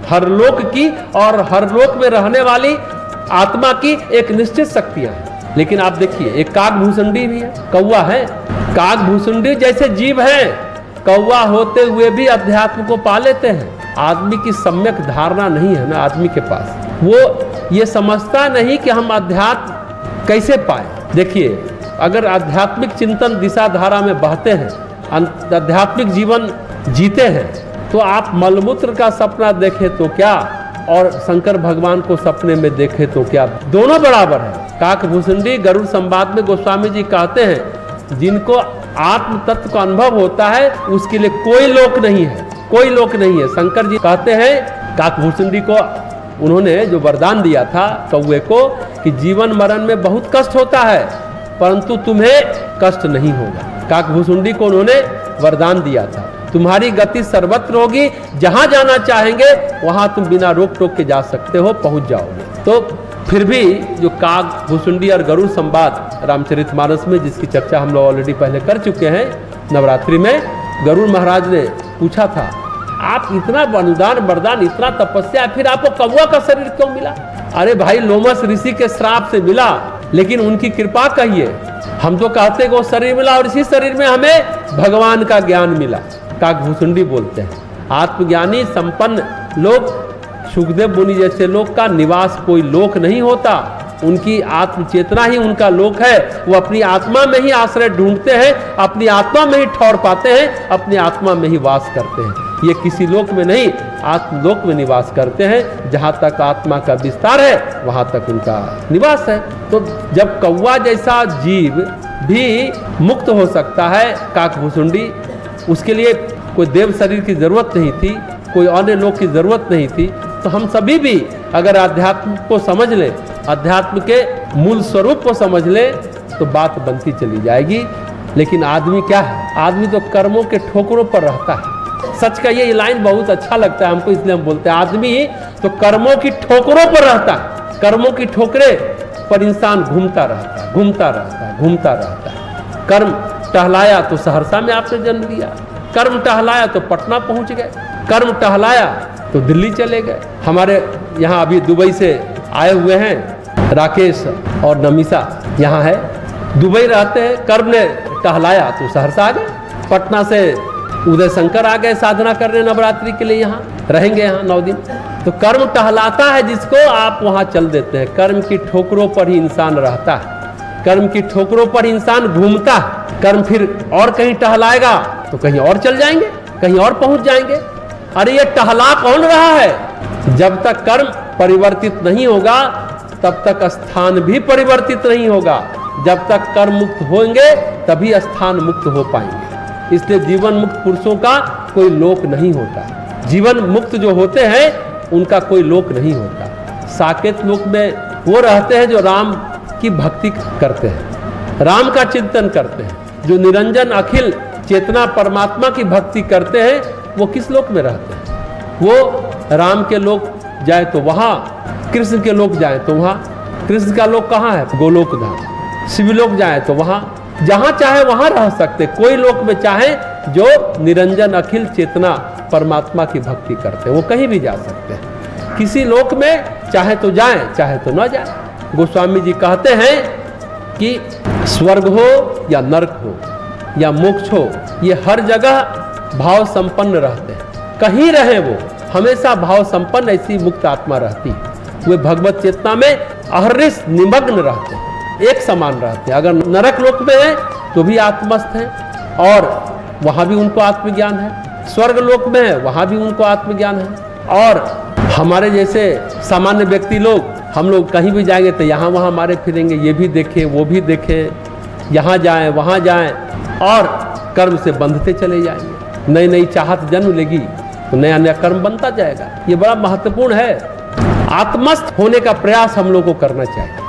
हर लोक की और हर लोक में रहने वाली आत्मा की एक निश्चित शक्तियां हैं। लेकिन आप देखिए, एक काग भूसुंडी भी है, कौवा है। काग भूसुंडी जैसे जीव हैं, कौवा होते हुए भी अध्यात्म को पा लेते हैं। आदमी की सम्यक धारणा नहीं है ना आदमी के पास, वो ये समझता नहीं कि हम अध्यात्म कैसे पाए। देखिए, अगर आध्यात्मिक चिंतन दिशा धारा में बहते हैं, आध्यात्मिक जीवन जीते हैं, तो आप मलमूत्र का सपना देखें तो क्या और शंकर भगवान को सपने में देखें तो क्या, दोनों बराबर है। काक भूसुंडी गरुड़ संवाद में गोस्वामी जी कहते हैं, जिनको आत्म तत्व का अनुभव होता है उसके लिए कोई लोक नहीं है, कोई लोक नहीं है। शंकर जी कहते हैं काक भूसुंडी को उन्होंने जो वरदान दिया था कौवे को कि जीवन मरण में बहुत कष्ट होता है परंतु तुम्हें कष्ट नहीं होगा। काक भूसुंडी को उन्होंने वरदान दिया था, तुम्हारी गति सर्वत्र होगी, जहां जाना चाहेंगे वहां तुम बिना रोक टोक के जा सकते हो, पहुंच जाओगे। तो फिर भी जो काग भूसुंडी और गरुड़ संवाद रामचरितमानस में, जिसकी चर्चा हम लोग ऑलरेडी पहले कर चुके हैं नवरात्रि में, गरुड़ महाराज ने पूछा था, आप इतना अनुदान वरदान, इतना तपस्या, फिर आपको कौवा का शरीर क्यों मिला? अरे भाई, लोमस ऋषि के श्राप से मिला, लेकिन उनकी कृपा कहिए। हम तो कहते हैं कि वो शरीर मिला और इसी शरीर में हमें भगवान का ज्ञान मिला। काक भूसुंडी बोलते हैं, आत्मज्ञानी संपन्न लोग, सुखदेव मुनि जैसे लोग का निवास कोई लोक नहीं होता, उनकी आत्म चेतना ही उनका लोक है। वो अपनी आत्मा में ही आश्रय ढूंढते हैं, अपनी आत्मा में ही ठौर पाते हैं, अपनी आत्मा में ही वास करते हैं। ये किसी लोक में नहीं, आत्मलोक में निवास करते हैं। जहाँ तक आत्मा का विस्तार है वहाँ तक उनका निवास है। तो जब कौवा जैसा जीव भी मुक्त हो सकता है काक भूसुंडी, उसके लिए कोई देव शरीर की जरूरत नहीं थी, कोई अन्य लोक की जरूरत नहीं थी। तो हम सभी भी अगर अध्यात्म को समझ लें, अध्यात्म के मूल स्वरूप को समझ लें, तो बात बनती चली जाएगी। लेकिन आदमी क्या है? आदमी तो कर्मों के ठोकरों पर रहता है। सच का ये लाइन बहुत अच्छा लगता है हमको, इसलिए हम बोलते हैं आदमी तो कर्मों की ठोकरों पर रहता है। कर्मों की ठोकरे पर इंसान घूमता रहता है, घूमता रहता है, घूमता रहता है। कर्म टहलाया तो सहरसा में आपने जन्म लिया, कर्म टहलाया तो पटना पहुंच गए, कर्म टहलाया तो दिल्ली चले गए। हमारे यहाँ अभी दुबई से आए हुए हैं राकेश और नमिसा, यहाँ है, दुबई रहते हैं। कर्म ने टहलाया तो सहरसा आ गए, पटना से उदय शंकर आ गए साधना करने नवरात्रि के लिए, यहाँ रहेंगे, यहाँ 9 दिन। तो कर्म टहलाता है जिसको, आप वहाँ चल देते हैं। कर्म की ठोकरों पर ही इंसान रहता है, कर्म की ठोकरों पर इंसान घूमता है। कर्म फिर और कहीं टहलाएगा तो कहीं और चल जाएंगे, कहीं और पहुंच जाएंगे। अरे ये टहला कौन रहा है? जब तक कर्म परिवर्तित नहीं होगा तब तक स्थान भी परिवर्तित नहीं होगा। जब तक कर्म मुक्त होंगे तभी स्थान मुक्त हो पाएंगे। इसलिए जीवन मुक्त पुरुषों का कोई लोक नहीं होता। जीवन मुक्त जो होते हैं उनका कोई लोक नहीं होता। साकेत लोक में वो रहते हैं जो राम की भक्ति करते हैं, राम का चिंतन करते हैं। जो निरंजन अखिल चेतना परमात्मा की भक्ति करते हैं वो किस लोक में रहते हैं? वो राम के लोक जाए तो वहां, कृष्ण के लोक जाए तो वहां। कृष्ण का लोक कहाँ है? गोलोक धाम। शिवलोक जाए तो वहां, जहां चाहे वहां रह सकते। कोई लोक में चाहे जो निरंजन अखिल चेतना परमात्मा की भक्ति करते हैं वो कहीं भी जा सकते हैं। किसी लोक में चाहे तो जाए चाहे तो न जाए। गोस्वामी जी कहते हैं कि स्वर्ग हो या नरक हो या मोक्ष हो, ये हर जगह भाव संपन्न रहते हैं। कहीं रहे वो हमेशा भाव संपन्न ऐसी मुक्त आत्मा रहती है। वे भगवत चेतना में अहर्निश निमग्न रहते हैं, एक समान रहते हैं। अगर नरक लोक में है तो भी आत्मस्थ है और वहां भी उनको आत्मज्ञान है। स्वर्ग लोक में है वहां भी उनको आत्मज्ञान है। और हमारे जैसे सामान्य व्यक्ति लोग, हम लोग कहीं भी जाएंगे तो यहाँ वहाँ मारे फिरेंगे, ये भी देखें वो भी देखें, यहाँ जाएं वहाँ जाएं और कर्म से बंधते चले जाएंगे। नई नई चाहत जन्म लेगी तो नया नया कर्म बनता जाएगा। ये बड़ा महत्वपूर्ण है। आत्मस्थ होने का प्रयास हम लोग को करना चाहिए।